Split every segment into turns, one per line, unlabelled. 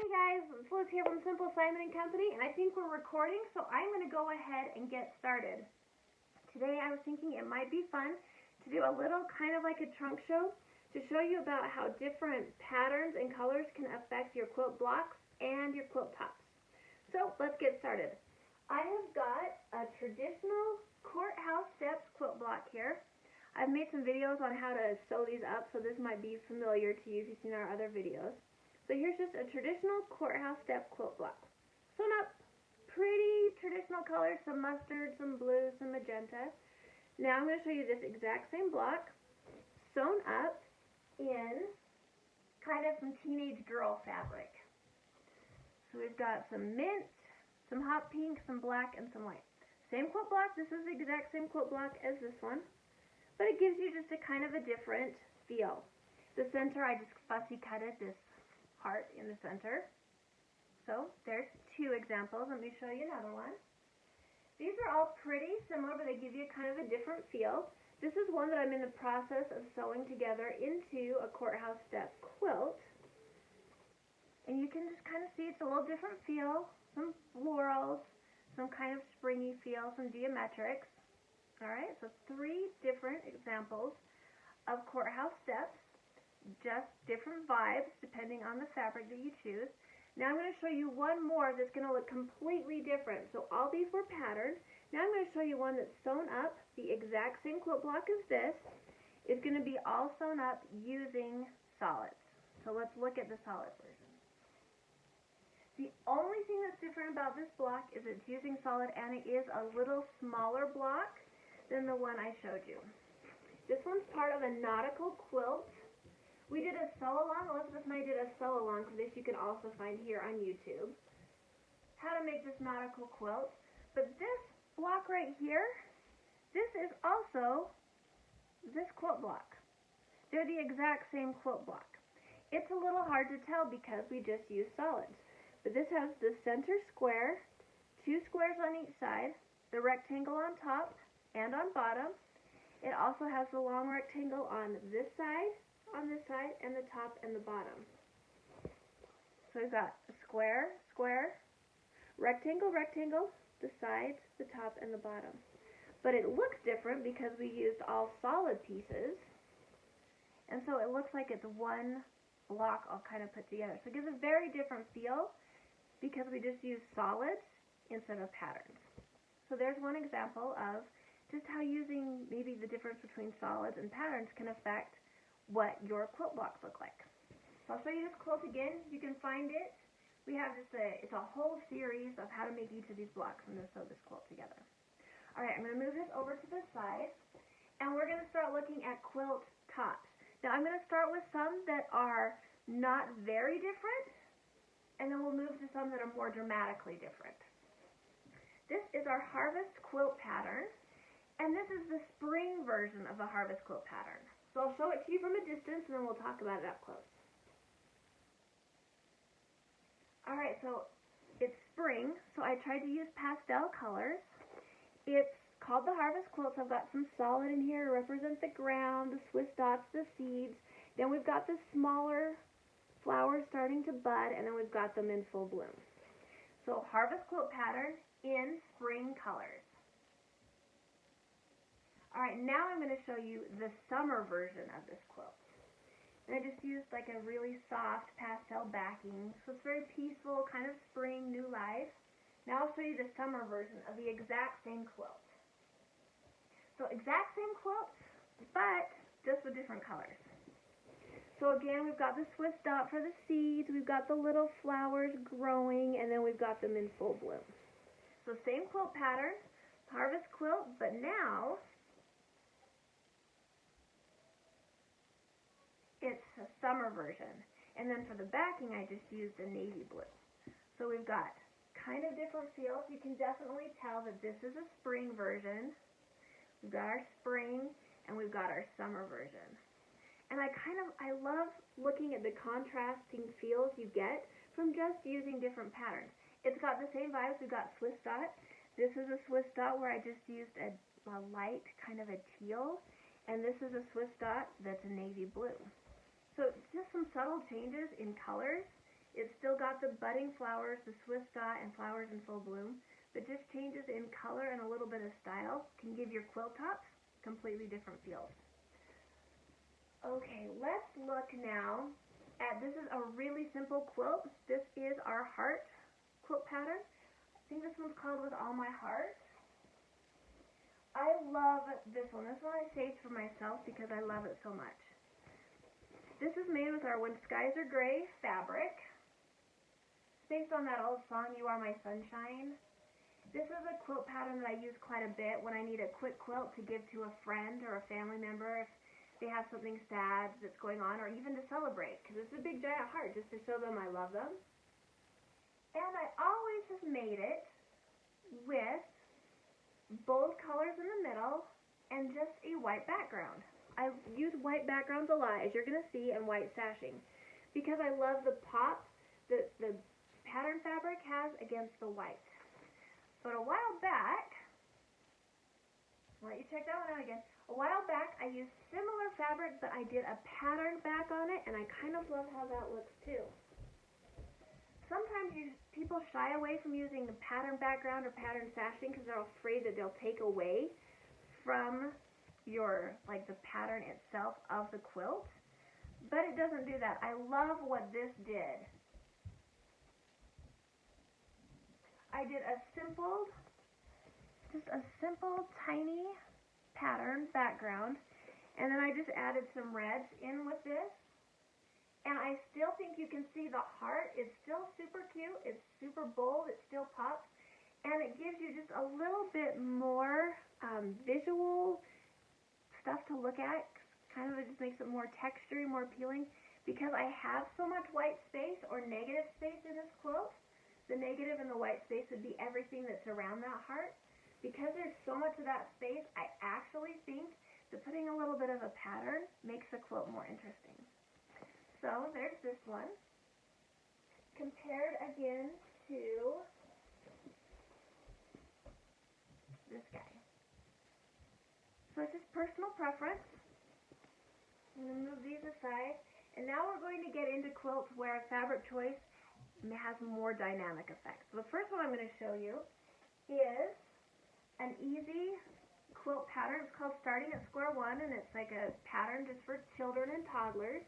Hey guys, it's Liz here from Simple Simon & Company, and I think we're recording, so I'm going to go ahead and get started. Today I was thinking it might be fun to do a little kind of like a trunk show to show you about how different patterns and colors can affect your quilt blocks and your quilt tops. So let's get started. I have got a traditional Courthouse steps quilt block here. I've made some videos on how to sew these up, so this might be familiar to you if you've seen our other videos. So here's just a traditional Courthouse step quilt block. Sewn up, pretty traditional colors, some mustard, some blue, some magenta. Now I'm going to show you this exact same block sewn up in kind of some teenage girl fabric. So we've got some mint, some hot pink, some black, and some white. Same quilt block. This is the exact same quilt block as this one, but it gives you just a kind of a different feel. The center, I just fussy cutted this part in the center. So there's two examples. Let me show you another one. These are all pretty similar, but they give you kind of a different feel. This is one that I'm in the process of sewing together into a Courthouse step quilt. And you can just kind of see it's a little different feel. Some florals, some kind of springy feel, some geometrics. Alright, so three different examples of Courthouse steps. Just different vibes depending on the fabric that you choose. Now I'm going to show you one more that's going to look completely different. So all these were patterned. Now I'm going to show you one that's sewn up, the exact same quilt block as this. It's going to be all sewn up using solids. So let's look at the solid version. The only thing that's different about this block is it's using solid, and it is a little smaller block than the one I showed you. This one's part of a Nautical Quilt. We did a sew-along. Elizabeth and I did a sew-along for this. You can also find here on YouTube. How to make this nautical quilt. But this block right here, this is also this quilt block. They're the exact same quilt block. It's a little hard to tell because we just use solids. But this has the center square, two squares on each side, the rectangle on top and on bottom. It also has the long rectangle on this side, and the top and the bottom. So we've got a square, square, rectangle, rectangle, the sides, the top, and the bottom. But it looks different because we used all solid pieces, and so it looks like it's one block all kind of put together. So it gives a very different feel because we just use solids instead of patterns. So there's one example of just how using maybe the difference between solids and patterns can affect what your quilt blocks look like. So I'll show you this quilt again. You can find it. We have just it's a whole series of how to make each of these blocks and then sew this quilt together. Alright, I'm going to move this over to the side, and we're going to start looking at quilt tops. Now I'm going to start with some that are not very different, and then we'll move to some that are more dramatically different. This is our Harvest Quilt pattern, and this is the spring version of the Harvest Quilt pattern. So I'll show it to you from a distance, and then we'll talk about it up close. Alright, so it's spring, so I tried to use pastel colors. It's called the Harvest Quilt, so I've got some solid in here to represent the ground, the Swiss dots, the seeds. Then we've got the smaller flowers starting to bud, and then we've got them in full bloom. So Harvest Quilt pattern in spring colors. Alright, now I'm going to show you the summer version of this quilt. And I just used like a really soft pastel backing, so it's very peaceful, kind of spring, new life. Now I'll show you the summer version of the exact same quilt. So exact same quilt, but just with different colors. So again, we've got the Swiss dot for the seeds, we've got the little flowers growing, and then we've got them in full bloom. So same quilt pattern, Harvest Quilt, but now it's a summer version. And then for the backing, I just used a navy blue. So we've got kind of different feels. You can definitely tell that this is a spring version. We've got our spring, and we've got our summer version. And I love looking at the contrasting feels you get from just using different patterns. It's got the same vibes. We've got Swiss dot. This is a Swiss dot where I just used a light, kind of a teal. And this is a Swiss dot that's a navy blue. So just some subtle changes in colors It's still got the budding flowers, the Swiss dot, and flowers in full bloom, but just changes in color and a little bit of style can give your quilt tops completely different feels. Okay, let's look now at, this is a really simple quilt. This is our heart quilt pattern. I think this one's called With All My Heart. I love this one. This one I saved for myself because I love it so much. This is made with our When Skies Are Gray fabric. It's based on that old song, You Are My Sunshine. This is a quilt pattern that I use quite a bit when I need a quick quilt to give to a friend or a family member if they have something sad that's going on, or even to celebrate, because it's a big giant heart just to show them I love them. And I always have made it with bold colors in the middle and just a white background. I use white backgrounds a lot, as you're going to see, and white sashing, because I love the pop that the pattern fabric has against the white. But a while back, I'll let you check that one out again. A while back, I used similar fabric, but I did a pattern back on it, and I kind of love how that looks too. Sometimes people shy away from using the pattern background or pattern sashing because they're afraid that they'll take away from your, like, the pattern itself of the quilt. But it doesn't do that. I love what this did. I did just a simple, tiny pattern background, and then I just added some reds in with this, and I still think you can see the heart. It's still super cute, it's super bold, it still pops, and it gives you just a little bit more visual stuff to look at. Kind of, it just makes it more textury, more appealing, because I have so much white space or negative space in this quilt. The negative and the white space would be everything that's around that heart. Because there's so much of that space, I actually think that putting a little bit of a pattern makes the quilt more interesting. So there's this one, compared again to this guy. So it's just personal preference. I'm going to move these aside, and now we're going to get into quilts where fabric choice has more dynamic effects. So the first one I'm going to show you is an easy quilt pattern. It's called Starting at Square One, and it's like a pattern just for children and toddlers.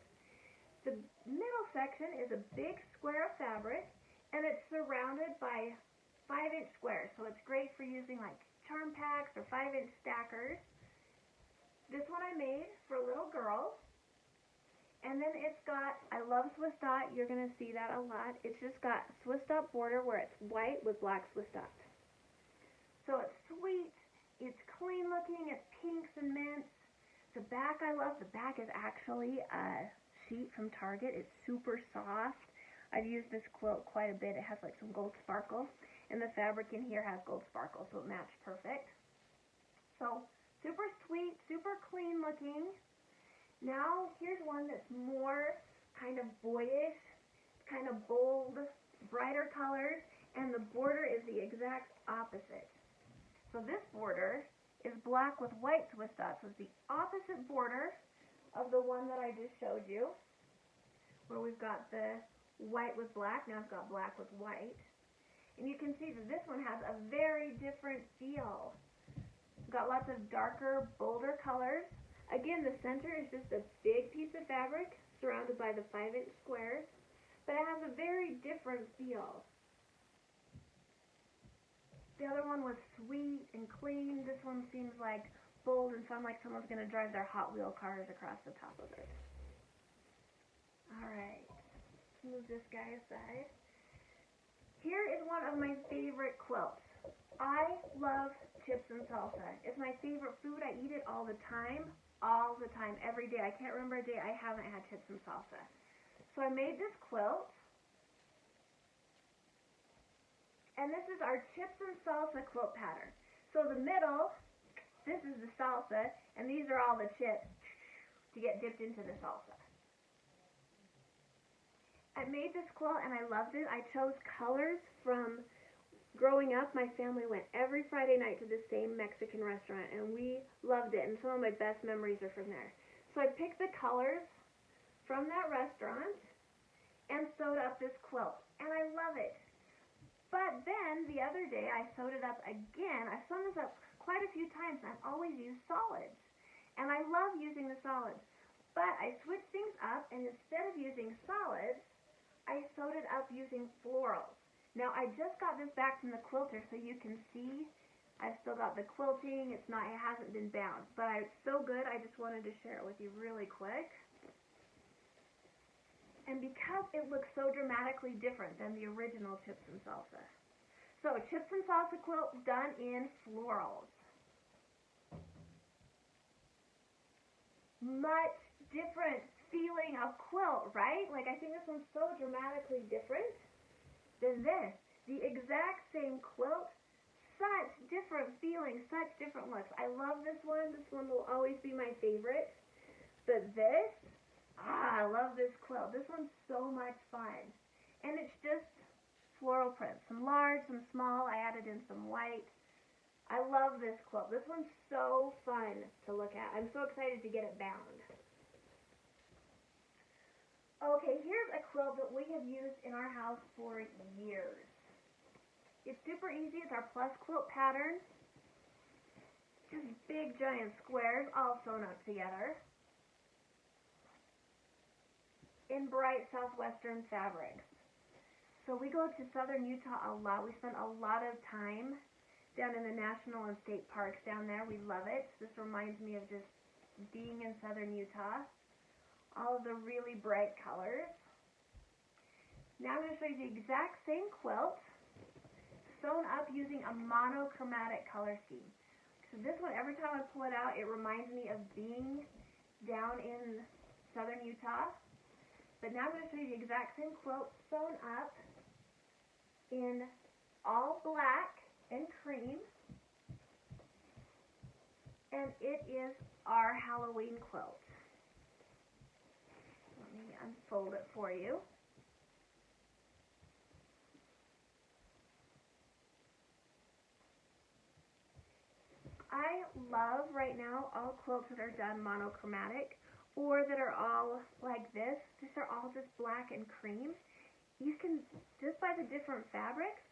The middle section is a big square of fabric, and it's surrounded by 5-inch squares, so it's great for using like charm packs or 5-inch stackers. This one I made for little girls, and then it's got, I love Swiss dot, you're going to see that a lot. It's just got Swiss dot border where it's white with black Swiss dots. So it's sweet, it's clean looking, it's pinks and mints. The back I love. The back is actually a sheet from Target. It's super soft. I've used this quilt quite a bit. It has like some gold sparkle, and the fabric in here has gold sparkle, so it matched perfect. So super sweet, super clean looking. Now here's one that's more kind of boyish, kind of bold, brighter colors, and the border is the exact opposite. So this border is black with white Swiss dots. So it's the opposite border of the one that I just showed you, where we've got the white with black. Now I've got black with white. And you can see that this one has a very different feel. It's got lots of darker, bolder colors. Again, the center is just a big piece of fabric surrounded by the 5-inch squares, but it has a very different feel. The other one was sweet and clean. This one seems like bold and fun, like someone's going to drive their Hot Wheel cars across the top of it. Alright, let's move this guy aside. Here is one of my favorite quilts. I love chips and salsa. It's my favorite food. I eat it all the time, every day. I can't remember a day I haven't had chips and salsa. So I made this quilt. And this is our chips and salsa quilt pattern. So the middle, this is the salsa, and these are all the chips to get dipped into the salsa. I made this quilt and I loved it. I chose colors from growing up. My family went every Friday night to the same Mexican restaurant, and we loved it, and some of my best memories are from there. So I picked the colors from that restaurant and sewed up this quilt, and I love it. But then the other day I sewed it up again. I've sewn this up quite a few times, and I've always used solids. And I love using the solids. But I switched things up, and instead of using solids, I sewed it up using florals. Now I just got this back from the quilter, so you can see I've still got the quilting. It hasn't been bound. But it's so good, I just wanted to share it with you really quick. And because it looks so dramatically different than the original Chips and Salsa. So, Chips and Salsa quilt done in florals. Much different feeling of quilt, right? Like, I think this one's so dramatically different than this. The exact same quilt, such different feelings, such different looks. I love this one. This one will always be my favorite. But this, I love this quilt. This one's so much fun. And it's just floral prints. Some large, some small. I added in some white. I love this quilt. This one's so fun to look at. I'm so excited to get it bound. Okay, here's a quilt that we have used in our house for years. It's super easy. It's our plus quilt pattern. Just big giant squares all sewn up together in bright southwestern fabrics. So we go to southern Utah a lot. We spend a lot of time down in the national and state parks down there. We love it. This reminds me of just being in southern Utah. All of the really bright colors. Now I'm going to show you the exact same quilt sewn up using a monochromatic color scheme. So this one, every time I pull it out, it reminds me of being down in southern Utah. But now I'm going to show you the exact same quilt sewn up in all black and cream. And it is our Halloween quilt. Let me unfold it for you. I love right now all quilts that are done monochromatic or that are all like this. These are all just black and cream. You can, just by the different fabrics,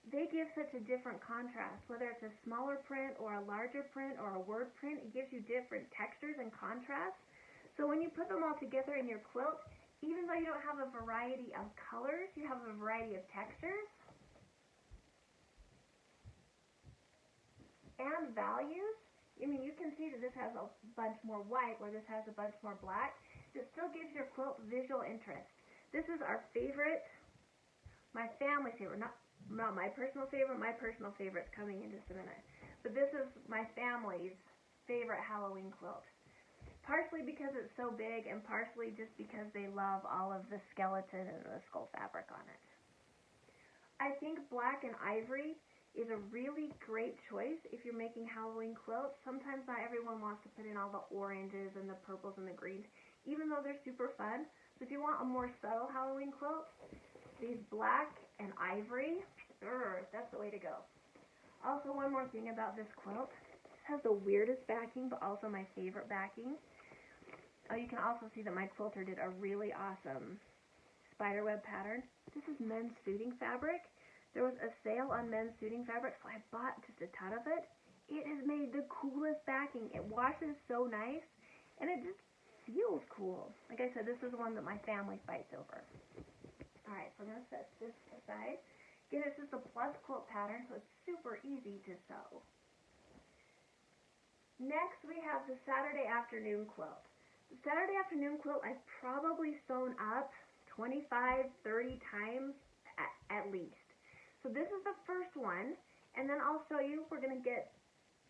they give such a different contrast. Whether it's a smaller print or a larger print or a word print, it gives you different textures and contrasts. So when you put them all together in your quilt, even though you don't have a variety of colors, you have a variety of textures and values. I mean, you can see that this has a bunch more white, where this has a bunch more black. It still gives your quilt visual interest. This is our favorite, my family's favorite, not my personal favorite. My personal favorite's coming in just a minute. But this is my family's favorite Halloween quilt. Partially because it's so big, and partially just because they love all of the skeleton and the skull fabric on it. I think black and ivory is a really great choice if you're making Halloween quilts. Sometimes not everyone wants to put in all the oranges and the purples and the greens, even though they're super fun. So if you want a more subtle Halloween quilt, these black and ivory, that's the way to go. Also, one more thing about this quilt. This has the weirdest backing, but also my favorite backing. Oh, you can also see that my quilter did a really awesome spiderweb pattern. This is men's suiting fabric. There was a sale on men's suiting fabric, so I bought just a ton of it. It has made the coolest backing. It washes so nice, and it just feels cool. Like I said, this is one that my family fights over. Alright, so I'm going to set this aside. Again, this is the plus quilt pattern, so it's super easy to sew. Next, we have the Saturday afternoon quilt. The Saturday afternoon quilt I've probably sewn up 25, 30 times at least. So this is the first one, and then I'll show you, we're going to get,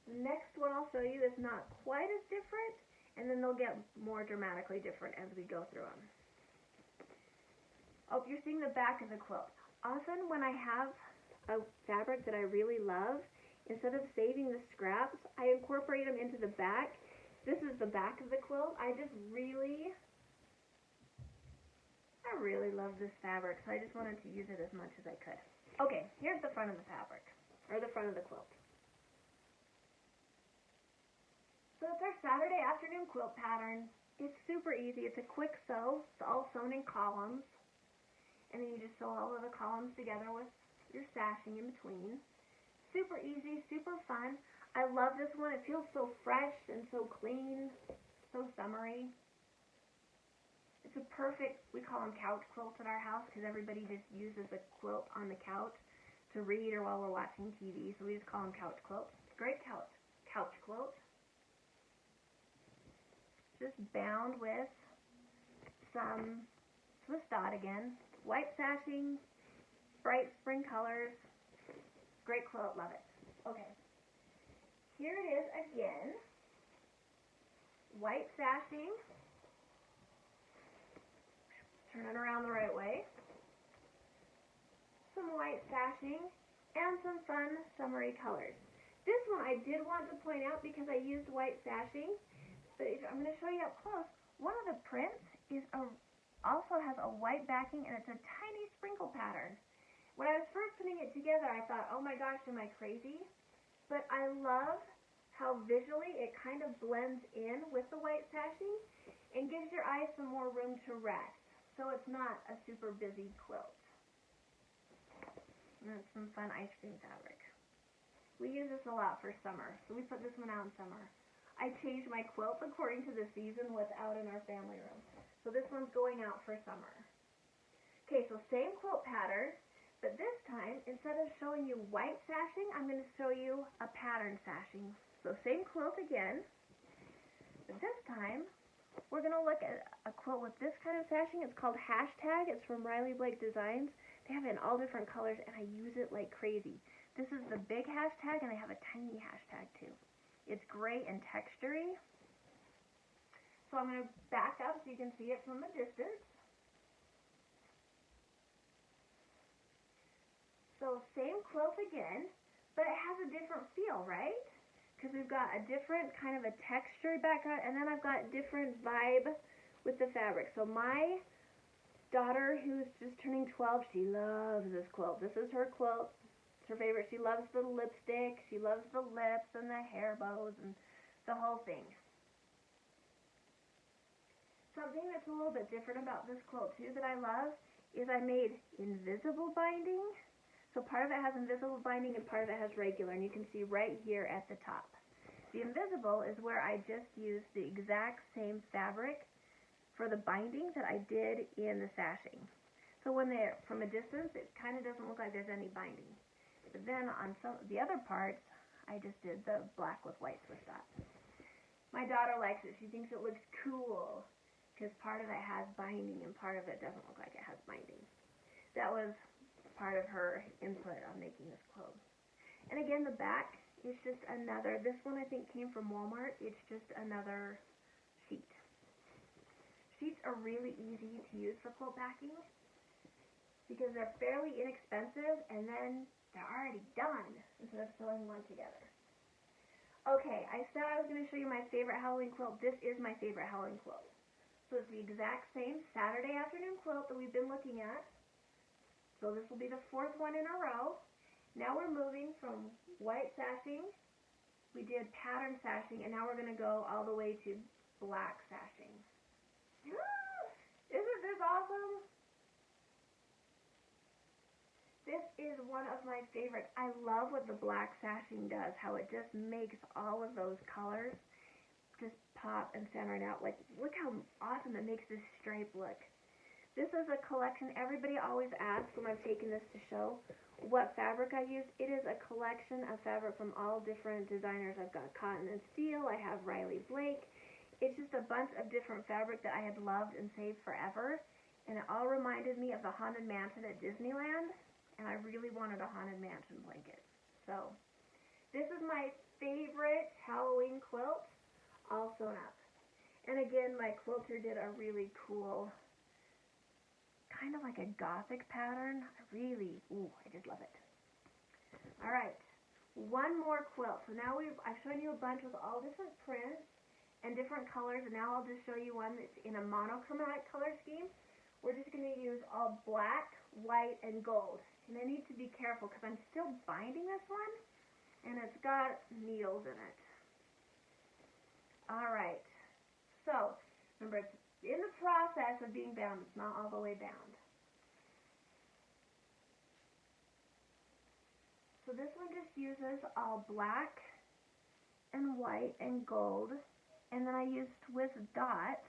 the next one I'll show you is not quite as different, and then they'll get more dramatically different as we go through them. Oh, you're seeing the back of the quilt. Often when I have a fabric that I really love, instead of saving the scraps, I incorporate them into the back. This is the back of the quilt. I really love this fabric, so I just wanted to use it as much as I could. Okay, here's the front of the fabric, or the front of the quilt. So it's our Saturday afternoon quilt pattern. It's super easy. It's a quick sew. It's all sewn in columns. and then you just sew all of the columns together with your sashing in between. Super easy, super fun. I love this one. It feels so fresh and so clean, so summery. It's a perfect, we call them couch quilts at our house because everybody just uses a quilt on the couch to read or while we're watching TV, so we just call them couch quilts. Great couch quilt. Just bound with some Swiss dot again, white sashing, bright spring colors. Great quilt, love it. Okay, here it is again. White sashing. Turn it around the right way. Some white sashing and some fun summery colors. This one I did want to point out because I used white sashing, but I'm going to show you up close. One of the prints also has a white backing and it's a tiny sprinkle pattern. When I was first putting it together, I thought, oh my gosh, am I crazy? But I love how visually it kind of blends in with the white sashing and gives your eyes some more room to rest. So it's not a super busy quilt. And it's some fun ice cream fabric. We use this a lot for summer, so we put this one out in summer. I changed my quilt according to the season what's out in our family room. So this one's going out for summer. Okay, so same quilt pattern, but this time, instead of showing you white sashing, I'm going to show you a pattern sashing. So same quilt again, but this time, we're going to look at a quilt with this kind of sashing. It's called Hashtag. It's from Riley Blake Designs. They have it in all different colors, and I use it like crazy. This is the big hashtag, and they have a tiny hashtag too. It's gray and textury. So I'm going to back up so you can see it from a distance. So same quilt again, but it has a different feel, right? Because we've got a different kind of a textured background, and then I've got different vibe with the fabric. So my daughter, who's just turning 12, she loves this quilt. This is her quilt. It's her favorite. She loves the lipstick. She loves the lips and the hair bows and the whole thing. Something that's a little bit different about this quilt too that I love is I made invisible binding. So part of it has invisible binding and part of it has regular, and you can see right here at the top. The invisible is where I just used the exact same fabric for the binding that I did in the sashing. So when they're from a distance, it kind of doesn't look like there's any binding. But then on some of the other parts, I just did the black with white Swiss dot. My daughter likes it. She thinks it looks cool because part of it has binding and part of it doesn't look like it has binding. That was part of her input on making this quilt. And again, the back is just another, this one I think came from Walmart. It's just another sheet. Sheets are really easy to use for quilt backing because they're fairly inexpensive and then they're already done instead of sewing one together. Okay, I said I was going to show you my favorite Halloween quilt. This is my favorite Halloween quilt. So it's the exact same Saturday afternoon quilt that we've been looking at. So this will be the fourth one in a row. Now we're moving from white sashing. We did pattern sashing, and now we're going to go all the way to black sashing. Isn't this awesome? This is one of my favorites. I love what the black sashing does, how it just makes all of those colors just pop and stand out. Like, look how awesome it makes this stripe look. This is a collection. Everybody always asks when I've taken this to show what fabric I used. It is a collection of fabric from all different designers. I've got cotton and steel. I have Riley Blake. It's just a bunch of different fabric that I had loved and saved forever. And it all reminded me of the Haunted Mansion at Disneyland. And I really wanted a Haunted Mansion blanket. So this is my favorite Halloween quilt, all sewn up. And again, my quilter did a really cool, kind of like a gothic pattern. I just love it. All right, one more quilt. So now I've shown you a bunch with all different prints and different colors, and now I'll just show you one that's in a monochromatic color scheme. We're just going to use all black, white, and gold. And I need to be careful because I'm still binding this one, and it's got needles in it. All right, so remember, it's in the process of being bound. It's not all the way bound. So this one just uses all black and white and gold, and then I use Swiss dot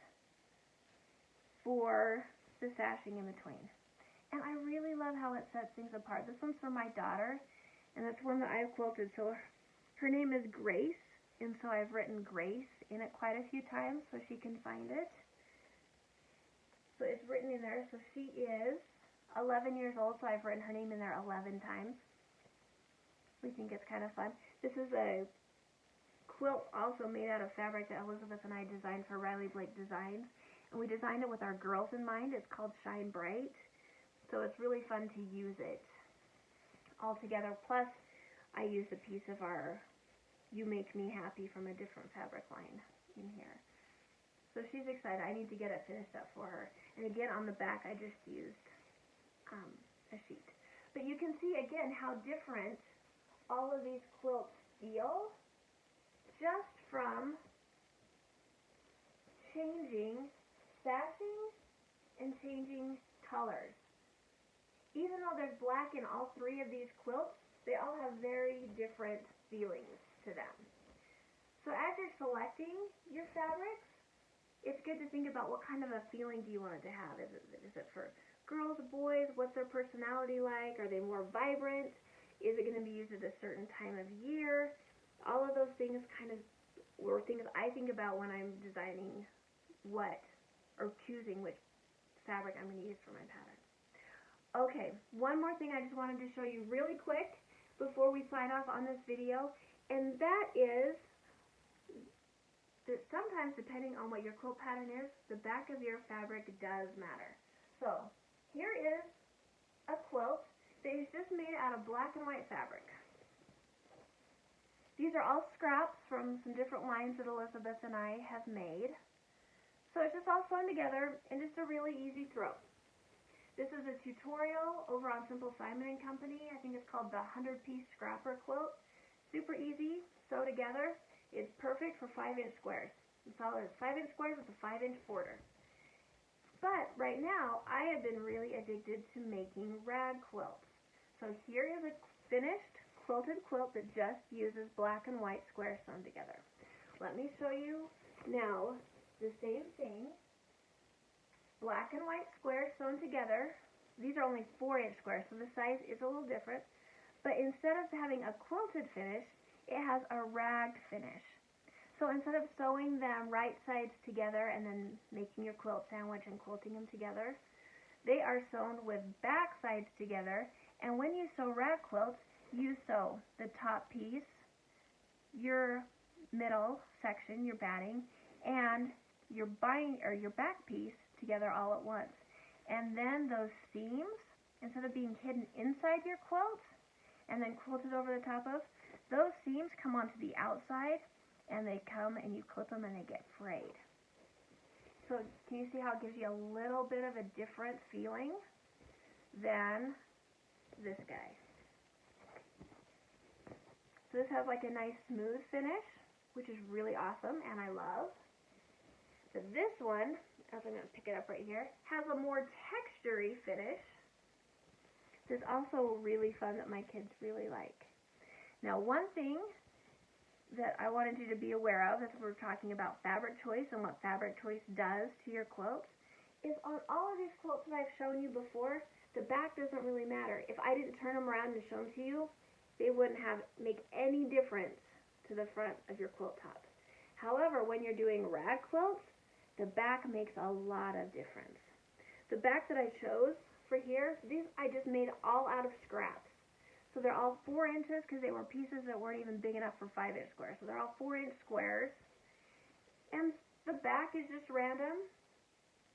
for the sashing in between. And I really love how it sets things apart. This one's for my daughter, and that's one that I've quilted. So her name is Grace, and so I've written Grace in it quite a few times so she can find it. So it's written in there. So she is 11 years old, so I've written her name in there 11 times. We think it's kind of fun. This is a quilt also made out of fabric that Elizabeth and I designed for Riley Blake Designs. And we designed it with our girls in mind. It's called Shine Bright. So it's really fun to use it all together. Plus, I used a piece of our You Make Me Happy from a different fabric line in here. So she's excited. I need to get it finished up for her. And again, on the back, I just used a sheet. But you can see, again, how different all of these quilts feel just from changing sashing and changing colors. Even though there's black in all three of these quilts, they all have very different feelings to them. So as you're selecting your fabrics, it's good to think about what kind of a feeling do you want it to have. Is it for girls, boys? What's their personality like? Are they more vibrant? Is it going to be used at a certain time of year? All of those things kind of were things I think about when I'm designing what, or choosing which fabric I'm going to use for my pattern. Okay, one more thing I just wanted to show you really quick before we sign off on this video, and that is that sometimes, depending on what your quilt pattern is, the back of your fabric does matter. So, here is a quilt that is just made out of black and white fabric. These are all scraps from some different lines that Elizabeth and I have made. So it's just all sewn together and just a really easy throw. This is a tutorial over on Simple Simon & Company. I think it's called the 100-piece scrapper quilt. Super easy, sew together. It's perfect for 5-inch squares. That's all it is, 5-inch squares with a 5-inch border. But right now, I have been really addicted to making rag quilts. So here is a finished quilted quilt that just uses black and white squares sewn together. Let me show you now the same thing. Black and white squares sewn together. These are only 4-inch squares, so the size is a little different. But instead of having a quilted finish, it has a ragged finish. So instead of sewing them right sides together and then making your quilt sandwich and quilting them together, they are sewn with back sides together. And when you sew rag quilts, you sew the top piece, your middle section, your batting, and your back piece together all at once. And then those seams, instead of being hidden inside your quilt and then quilted over the top of, those seams come onto the outside, and they come and you clip them and they get frayed. So can you see how it gives you a little bit of a different feeling than this guy? So this has like a nice smooth finish, which is really awesome and I love. But this one, as I'm going to pick it up right here, has a more textury finish. This is also really fun that my kids really like. Now, one thing that I wanted you to be aware of as we're talking about fabric choice and what fabric choice does to your quilts is on all of these quilts that I've shown you before, the back doesn't really matter. If I didn't turn them around and show them to you, they wouldn't make any difference to the front of your quilt top. However, when you're doing rag quilts, the back makes a lot of difference. The back that I chose for here, these I just made all out of scraps. So they're all 4 inches because they were pieces that weren't even big enough for 5-inch squares. So they're all 4-inch squares. And the back is just random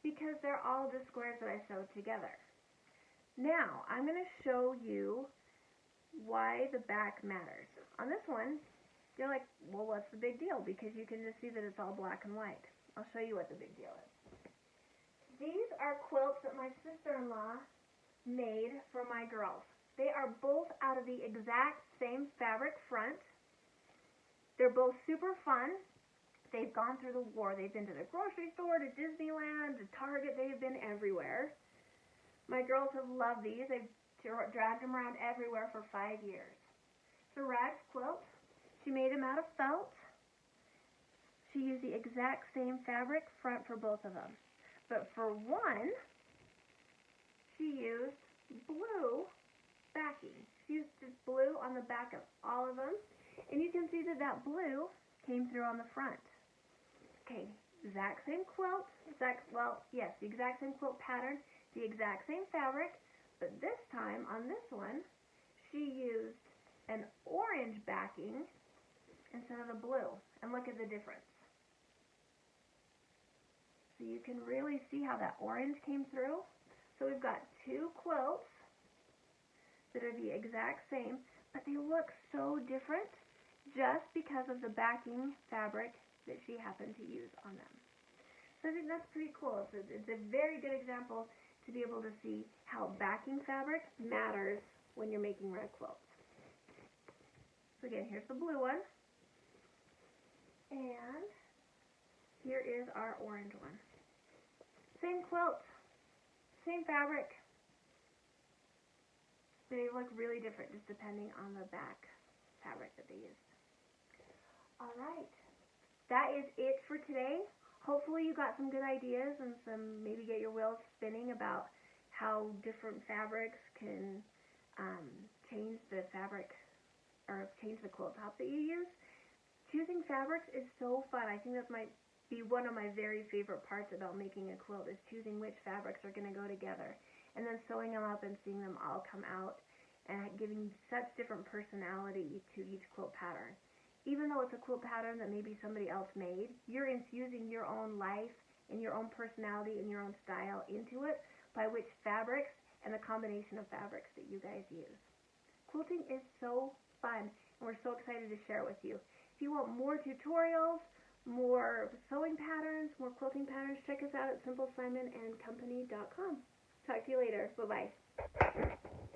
because they're all just squares that I sewed together. Now, I'm going to show you why the back matters. On this one, you're like, well, what's the big deal? Because you can just see that it's all black and white. I'll show you what the big deal is. These are quilts that my sister-in-law made for my girls. They are both out of the exact same fabric front. They're both super fun. They've gone through the war. They've been to the grocery store, to Disneyland, to Target. They've been everywhere. My girls have loved these. They've dragged them around everywhere for 5 years. for Rag's quilt. She made them out of felt. She used the exact same fabric front for both of them. But for one, she used blue backing. She used just blue on the back of all of them. And you can see that that blue came through on the front. Okay, exact same quilt. The exact same quilt pattern, the exact same fabric. But this time, on this one, she used an orange backing instead of the blue. And look at the difference. So you can really see how that orange came through. So we've got two quilts that are the exact same, but they look so different just because of the backing fabric that she happened to use on them. So I think that's pretty cool. So it's a very good example to be able to see how backing fabric matters when you're making rag quilts. So again, here's the blue one. And here is our orange one. Same quilt, same fabric. They look really different just depending on the back fabric that they used. Alright, that is it for today. Hopefully you got some good ideas and maybe get your wheels spinning about how different fabrics can change the fabric or change the quilt top that you use. Choosing fabrics is so fun. I think that might be one of my very favorite parts about making a quilt, is choosing which fabrics are going to go together and then sewing them up and seeing them all come out and giving such different personality to each quilt pattern. Even though it's a quilt pattern that maybe somebody else made, you're infusing your own life and your own personality and your own style into it by which fabrics and the combination of fabrics that you guys use. Quilting is so fun, and we're so excited to share it with you. If you want more tutorials, more sewing patterns, more quilting patterns, check us out at simplesimonandcompany.com. Talk to you later. Bye-bye.